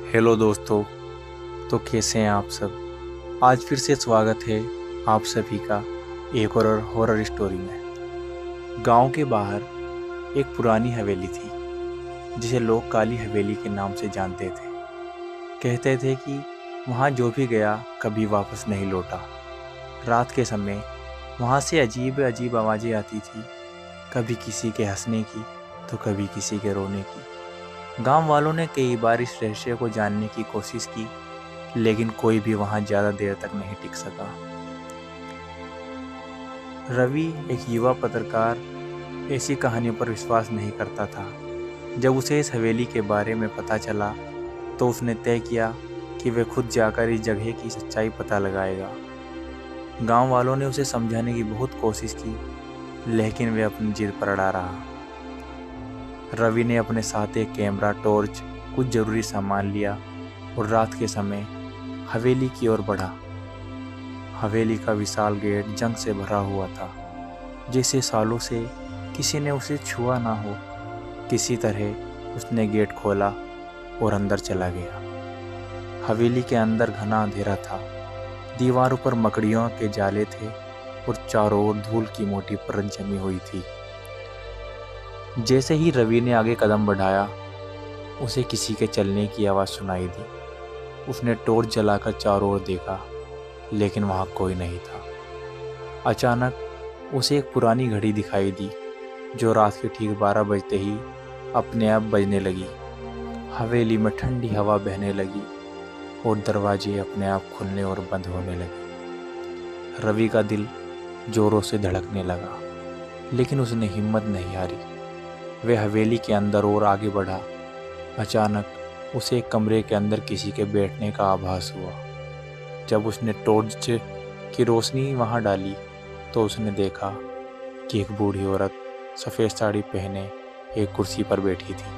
Hello दोस्तों। तो कैसे हैं आप सब। आज फिर से स्वागत है आप सभी का एक और हॉरर स्टोरी में। गांव के बाहर एक पुरानी हवेली थी जिसे लोग काली हवेली के नाम से जानते थे। कहते थे कि वहां जो भी गया कभी वापस नहीं लौटा। रात के समय वहां से अजीब अजीब आवाज़ें आती थी, कभी किसी के हंसने की तो कभी किसी के रोने की। गांव वालों ने कई बार इस रहस्य को जानने की कोशिश की, लेकिन कोई भी वहां ज्यादा देर तक नहीं टिक सका। रवि, एक युवा पत्रकार, ऐसी कहानियों पर विश्वास नहीं करता था। जब उसे इस हवेली के बारे में पता चला तो उसने तय किया कि वह खुद जाकर इस जगह की सच्चाई पता लगाएगा। गांव वालों ने उसे समझाने की बहुत कोशिश की, लेकिन वह अपनी जिद पर अड़ा रहा। रवि ने अपने साथ एक कैमरा, टॉर्च, कुछ जरूरी सामान लिया और रात के समय हवेली की ओर बढ़ा। हवेली का विशाल गेट जंग से भरा हुआ था, जैसे सालों से किसी ने उसे छुआ ना हो। किसी तरह उसने गेट खोला और अंदर चला गया। हवेली के अंदर घना अंधेरा था। दीवारों पर मकड़ियों के जाले थे और चारों ओर धूल की मोटी परत जमी हुई थी। जैसे ही रवि ने आगे कदम बढ़ाया, उसे किसी के चलने की आवाज़ सुनाई दी। उसने टॉर्च जलाकर चारों ओर देखा, लेकिन वहाँ कोई नहीं था। अचानक उसे एक पुरानी घड़ी दिखाई दी, जो रात के ठीक 12 बजते ही अपने आप बजने लगी। हवेली में ठंडी हवा बहने लगी और दरवाजे अपने आप खुलने और बंद होने लगे। रवि का दिल जोरों से धड़कने लगा, लेकिन उसने हिम्मत नहीं हारी। वह हवेली के अंदर और आगे बढ़ा। अचानक उसे एक कमरे के अंदर किसी के बैठने का आभास हुआ। जब उसने टॉर्च की रोशनी वहां डाली तो उसने देखा कि एक बूढ़ी औरत सफ़ेद साड़ी पहने एक कुर्सी पर बैठी थी।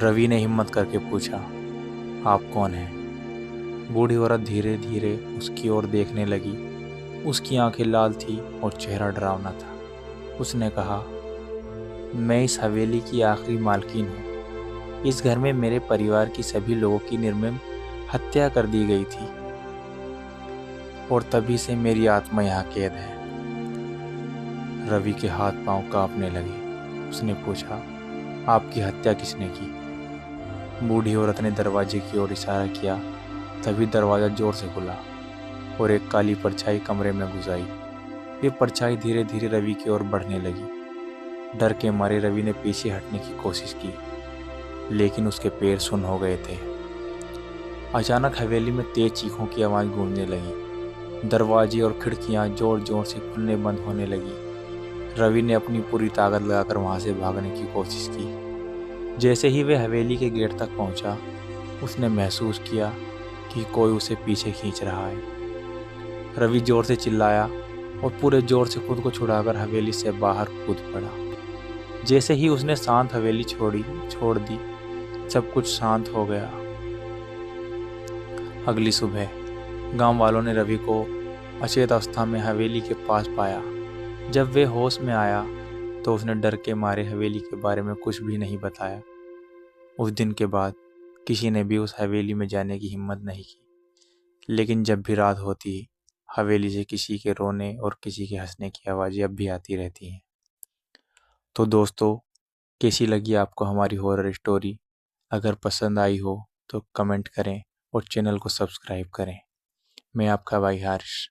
रवि ने हिम्मत करके पूछा, आप कौन हैं? बूढ़ी औरत धीरे धीरे उसकी ओर देखने लगी। उसकी आंखें लाल थी और चेहरा डरावना था। उसने कहा, मैं इस हवेली की आखिरी मालकिन हूँ। इस घर में मेरे परिवार की सभी लोगों की निर्मम हत्या कर दी गई थी और तभी से मेरी आत्मा यहाँ कैद है। रवि के हाथ पांव कांपने लगे। उसने पूछा, आपकी हत्या किसने की? बूढ़ी औरत ने दरवाजे की ओर इशारा किया। तभी दरवाज़ा जोर से खुला और एक काली परछाई कमरे में घुस आई। ये परछाई धीरे धीरे रवि की ओर बढ़ने लगी। डर के मारे रवि ने पीछे हटने की कोशिश की, लेकिन उसके पैर सुन्न हो गए थे। अचानक हवेली में तेज चीखों की आवाज़ गूंजने लगी। दरवाजे और खिड़कियां जोर जोर से खुलने बंद होने लगी। रवि ने अपनी पूरी ताकत लगाकर वहां से भागने की कोशिश की। जैसे ही वह हवेली के गेट तक पहुंचा, उसने महसूस किया कि कोई उसे पीछे खींच रहा है। रवि जोर से चिल्लाया और पूरे जोर से खुद को छुड़ाकर हवेली से बाहर कूद पड़ा। जैसे ही उसने शांत हवेली छोड़ दी, सब कुछ शांत हो गया। अगली सुबह गांव वालों ने रवि को अचेत अवस्था में हवेली के पास पाया। जब वे होश में आया तो उसने डर के मारे हवेली के बारे में कुछ भी नहीं बताया। उस दिन के बाद किसी ने भी उस हवेली में जाने की हिम्मत नहीं की, लेकिन जब भी रात होती, हवेली से किसी के रोने और किसी के हंसने की आवाज़ें अब भी आती रहती हैं। तो दोस्तों, कैसी लगी आपको हमारी हॉरर स्टोरी? अगर पसंद आई हो तो कमेंट करें और चैनल को सब्सक्राइब करें। मैं आपका भाई हारिश।